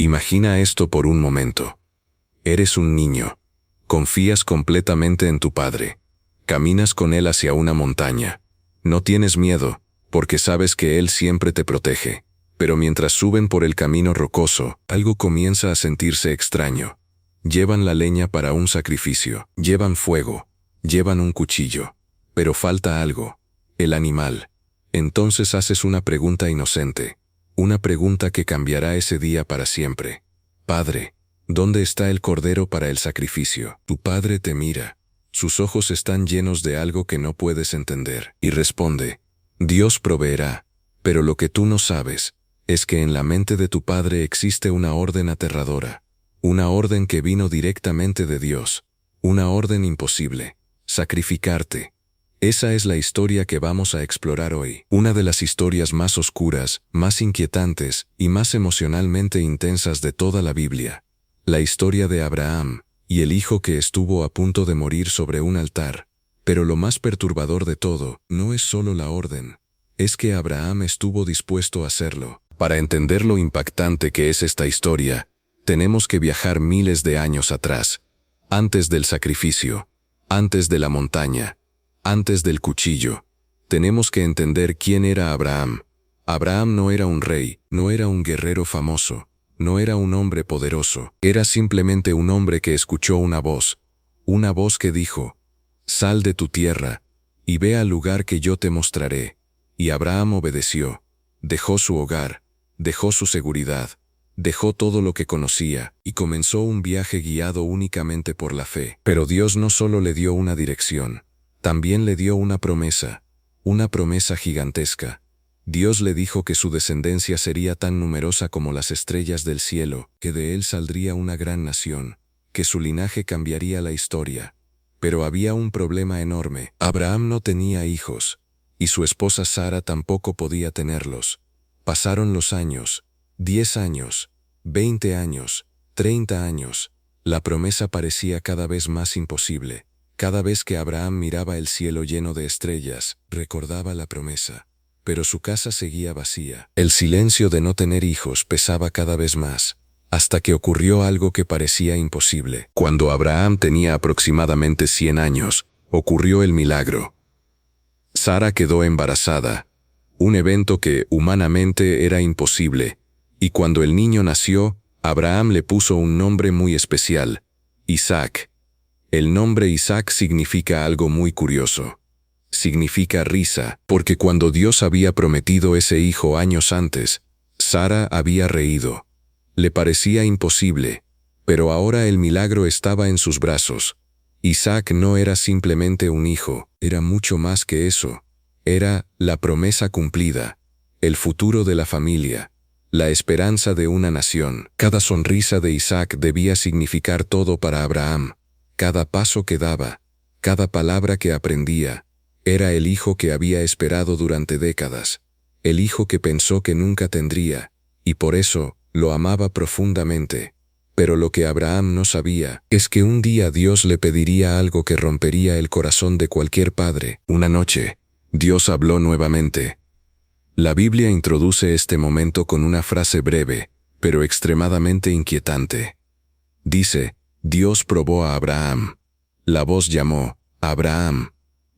Imagina esto por un momento. Eres un niño. Confías completamente en tu padre. Caminas con él hacia una montaña. No tienes miedo, porque sabes que él siempre te protege. Pero mientras suben por el camino rocoso, algo comienza a sentirse extraño. Llevan la leña para un sacrificio, llevan fuego, llevan un cuchillo. Pero falta algo, el animal. Entonces haces una pregunta inocente, una pregunta que cambiará ese día para siempre. Padre, ¿dónde está el cordero para el sacrificio? Tu padre te mira. Sus ojos están llenos de algo que no puedes entender. Y responde, Dios proveerá. Pero lo que tú no sabes es que en la mente de tu padre existe una orden aterradora. Una orden que vino directamente de Dios. Una orden imposible. Sacrificarte. Esa es la historia que vamos a explorar hoy. Una de las historias más oscuras, más inquietantes y más emocionalmente intensas de toda la Biblia. La historia de Abraham y el hijo que estuvo a punto de morir sobre un altar. Pero lo más perturbador de todo no es solo la orden. Es que Abraham estuvo dispuesto a hacerlo. Para entender lo impactante que es esta historia, tenemos que viajar miles de años atrás. Antes del sacrificio, antes de la montaña, antes del cuchillo. Tenemos que entender quién era Abraham. Abraham no era un rey, no era un guerrero famoso, no era un hombre poderoso. Era simplemente un hombre que escuchó una voz que dijo, «Sal de tu tierra y ve al lugar que yo te mostraré». Y Abraham obedeció. Dejó su hogar, dejó su seguridad, dejó todo lo que conocía y comenzó un viaje guiado únicamente por la fe. Pero Dios no solo le dio una dirección, también le dio una promesa gigantesca. Dios le dijo que su descendencia sería tan numerosa como las estrellas del cielo, que de él saldría una gran nación, que su linaje cambiaría la historia. Pero había un problema enorme. Abraham no tenía hijos, y su esposa Sara tampoco podía tenerlos. Pasaron los años, 10 años, 20 años, 30 años. La promesa parecía cada vez más imposible. Cada vez que Abraham miraba el cielo lleno de estrellas, recordaba la promesa. Pero su casa seguía vacía. El silencio de no tener hijos pesaba cada vez más, hasta que ocurrió algo que parecía imposible. Cuando Abraham tenía aproximadamente 100 años, ocurrió el milagro. Sara quedó embarazada, un evento que humanamente era imposible, y cuando el niño nació, Abraham le puso un nombre muy especial, Isaac. El nombre Isaac significa algo muy curioso. Significa risa, porque cuando Dios había prometido ese hijo años antes, Sara había reído. Le parecía imposible, pero ahora el milagro estaba en sus brazos. Isaac no era simplemente un hijo, era mucho más que eso. Era la promesa cumplida, el futuro de la familia, la esperanza de una nación. Cada sonrisa de Isaac debía significar todo para Abraham. Cada paso que daba, cada palabra que aprendía, era el hijo que había esperado durante décadas, el hijo que pensó que nunca tendría, y por eso lo amaba profundamente. Pero lo que Abraham no sabía es que un día Dios le pediría algo que rompería el corazón de cualquier padre. Una noche, Dios habló nuevamente. La Biblia introduce este momento con una frase breve, pero extremadamente inquietante. Dice, Dios probó a Abraham. La voz llamó, Abraham.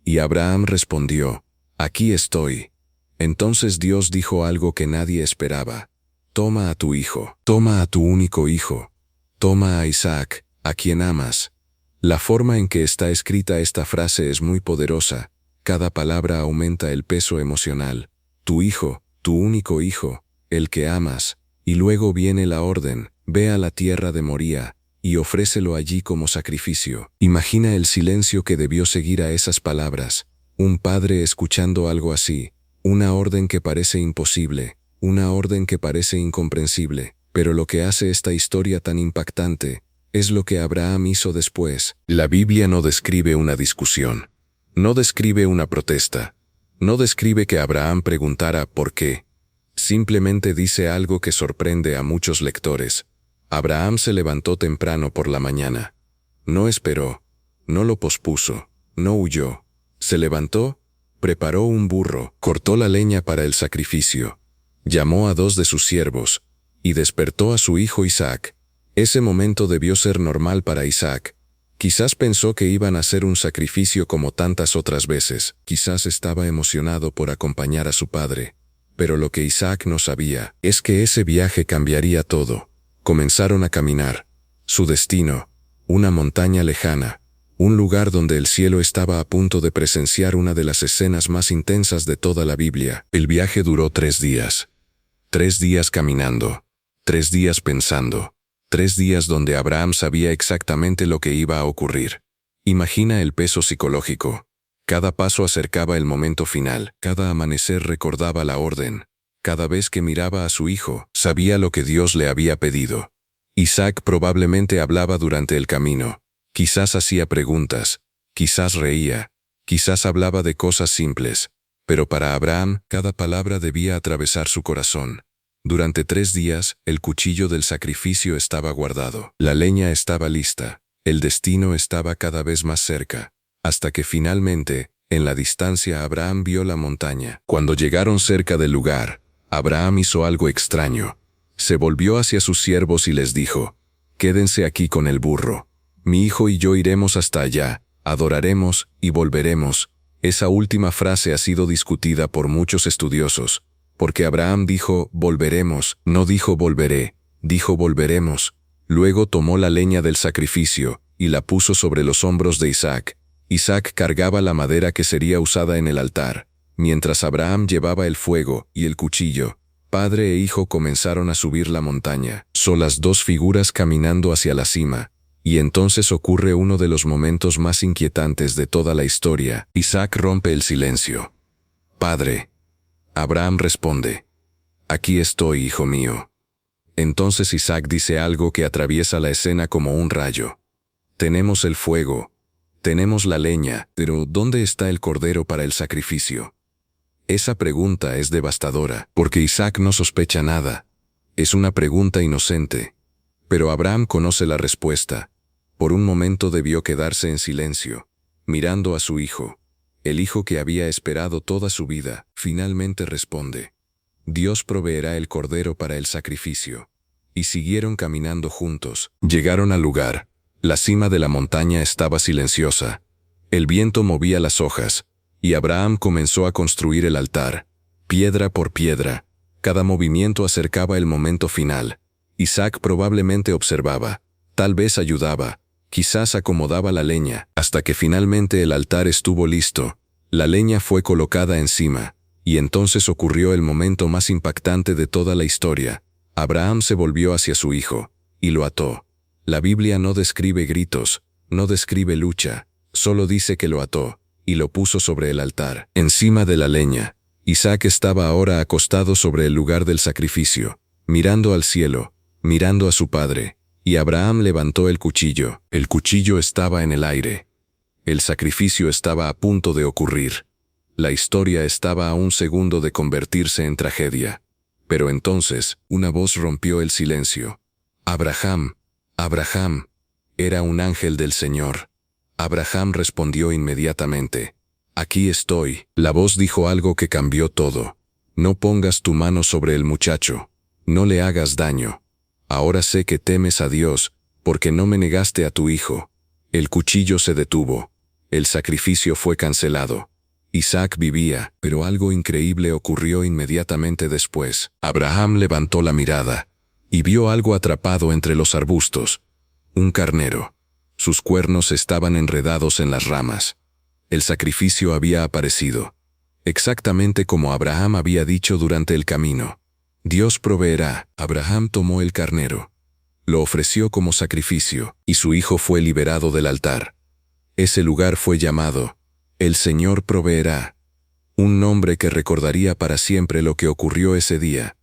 Y Abraham respondió, aquí estoy. Entonces Dios dijo algo que nadie esperaba. Toma a tu hijo, toma a tu único hijo. Toma a Isaac, a quien amas. La forma en que está escrita esta frase es muy poderosa. Cada palabra aumenta el peso emocional. Tu hijo, tu único hijo, el que amas. Y luego viene la orden, ve a la tierra de Moría, y ofrécelo allí como sacrificio. Imagina el silencio que debió seguir a esas palabras. Un padre escuchando algo así. Una orden que parece imposible, una orden que parece incomprensible. Pero lo que hace esta historia tan impactante es lo que Abraham hizo después. La Biblia no describe una discusión, no describe una protesta, no describe que Abraham preguntara ¿por qué? Simplemente dice algo que sorprende a muchos lectores. Abraham se levantó temprano por la mañana. No esperó, no lo pospuso, no huyó. Se levantó, preparó un burro, cortó la leña para el sacrificio, llamó a 2 de sus siervos, y despertó a su hijo Isaac. Ese momento debió ser normal para Isaac. Quizás pensó que iban a hacer un sacrificio como tantas otras veces. Quizás estaba emocionado por acompañar a su padre. Pero lo que Isaac no sabía es que ese viaje cambiaría todo. Comenzaron a caminar. Su destino, una montaña lejana, un lugar donde el cielo estaba a punto de presenciar una de las escenas más intensas de toda la Biblia. El viaje duró 3 días. 3 días caminando. 3 días pensando. 3 días donde Abraham sabía exactamente lo que iba a ocurrir. Imagina el peso psicológico. Cada paso acercaba el momento final. Cada amanecer recordaba la orden. Cada vez que miraba a su hijo, sabía lo que Dios le había pedido. Isaac probablemente hablaba durante el camino. Quizás hacía preguntas. Quizás reía. Quizás hablaba de cosas simples. Pero para Abraham, cada palabra debía atravesar su corazón. Durante 3 días, el cuchillo del sacrificio estaba guardado. La leña estaba lista. El destino estaba cada vez más cerca. Hasta que finalmente, en la distancia, Abraham vio la montaña. Cuando llegaron cerca del lugar, Abraham hizo algo extraño. Se volvió hacia sus siervos y les dijo: «Quédense aquí con el burro. Mi hijo y yo iremos hasta allá, adoraremos y volveremos». Esa última frase ha sido discutida por muchos estudiosos, porque Abraham dijo «volveremos», no dijo «volveré», dijo «volveremos». Luego tomó la leña del sacrificio y la puso sobre los hombros de Isaac. Isaac cargaba la madera que sería usada en el altar, mientras Abraham llevaba el fuego y el cuchillo. Padre e hijo comenzaron a subir la montaña, solas 2 figuras caminando hacia la cima. Y entonces ocurre uno de los momentos más inquietantes de toda la historia. Isaac rompe el silencio. «Padre». Abraham responde: «Aquí estoy, hijo mío». Entonces Isaac dice algo que atraviesa la escena como un rayo. «Tenemos el fuego, tenemos la leña, pero ¿dónde está el cordero para el sacrificio?». Esa pregunta es devastadora, porque Isaac no sospecha nada. Es una pregunta inocente. Pero Abraham conoce la respuesta. Por un momento debió quedarse en silencio, mirando a su hijo. El hijo que había esperado toda su vida, finalmente responde: «Dios proveerá el cordero para el sacrificio». Y siguieron caminando juntos. Llegaron al lugar. La cima de la montaña estaba silenciosa. El viento movía las hojas, y Abraham comenzó a construir el altar, piedra por piedra. Cada movimiento acercaba el momento final. Isaac probablemente observaba, tal vez ayudaba, quizás acomodaba la leña, hasta que finalmente el altar estuvo listo. La leña fue colocada encima, y entonces ocurrió el momento más impactante de toda la historia. Abraham se volvió hacia su hijo, y lo ató. La Biblia no describe gritos, no describe lucha, solo dice que lo ató, y lo puso sobre el altar, encima de la leña. Isaac estaba ahora acostado sobre el lugar del sacrificio, mirando al cielo, mirando a su padre, y Abraham levantó el cuchillo. El cuchillo estaba en el aire. El sacrificio estaba a punto de ocurrir. La historia estaba a un segundo de convertirse en tragedia. Pero entonces, una voz rompió el silencio. «Abraham, Abraham». Era un ángel del Señor. Abraham respondió inmediatamente: «Aquí estoy». La voz dijo algo que cambió todo. «No pongas tu mano sobre el muchacho. No le hagas daño. Ahora sé que temes a Dios, porque no me negaste a tu hijo». El cuchillo se detuvo. El sacrificio fue cancelado. Isaac vivía, pero algo increíble ocurrió inmediatamente después. Abraham levantó la mirada y vio algo atrapado entre los arbustos. Un carnero. Sus cuernos estaban enredados en las ramas. El sacrificio había aparecido, exactamente como Abraham había dicho durante el camino. «Dios proveerá». Abraham tomó el carnero. Lo ofreció como sacrificio, y su hijo fue liberado del altar. Ese lugar fue llamado «El Señor proveerá», un nombre que recordaría para siempre lo que ocurrió ese día.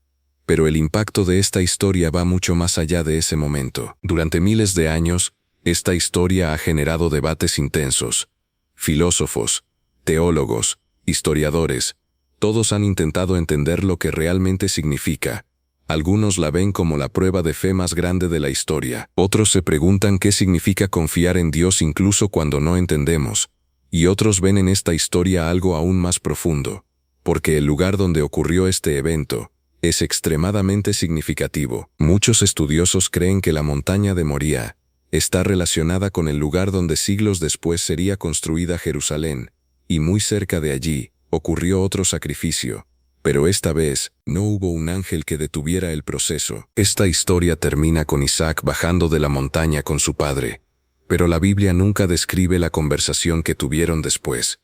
Pero el impacto de esta historia va mucho más allá de ese momento. Durante miles de años, esta historia ha generado debates intensos. Filósofos, teólogos, historiadores, todos han intentado entender lo que realmente significa. Algunos la ven como la prueba de fe más grande de la historia. Otros se preguntan qué significa confiar en Dios incluso cuando no entendemos. Y otros ven en esta historia algo aún más profundo, porque el lugar donde ocurrió este evento, es extremadamente significativo. Muchos estudiosos creen que la montaña de Moría está relacionada con el lugar donde siglos después sería construida Jerusalén, y muy cerca de allí ocurrió otro sacrificio, pero esta vez no hubo un ángel que detuviera el proceso. Esta historia termina con Isaac bajando de la montaña con su padre, pero la Biblia nunca describe la conversación que tuvieron después.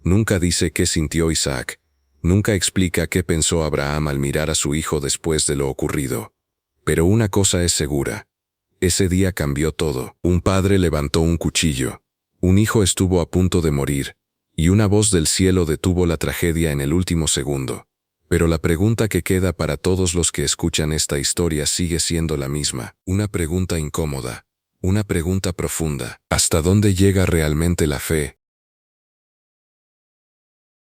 Nunca dice qué sintió Isaac. Nunca explica qué pensó Abraham al mirar a su hijo después de lo ocurrido. Pero una cosa es segura. Ese día cambió todo. Un padre levantó un cuchillo. Un hijo estuvo a punto de morir, y una voz del cielo detuvo la tragedia en el último segundo. Pero la pregunta que queda para todos los que escuchan esta historia sigue siendo la misma. Una pregunta incómoda. Una pregunta profunda. ¿Hasta dónde llega realmente la fe?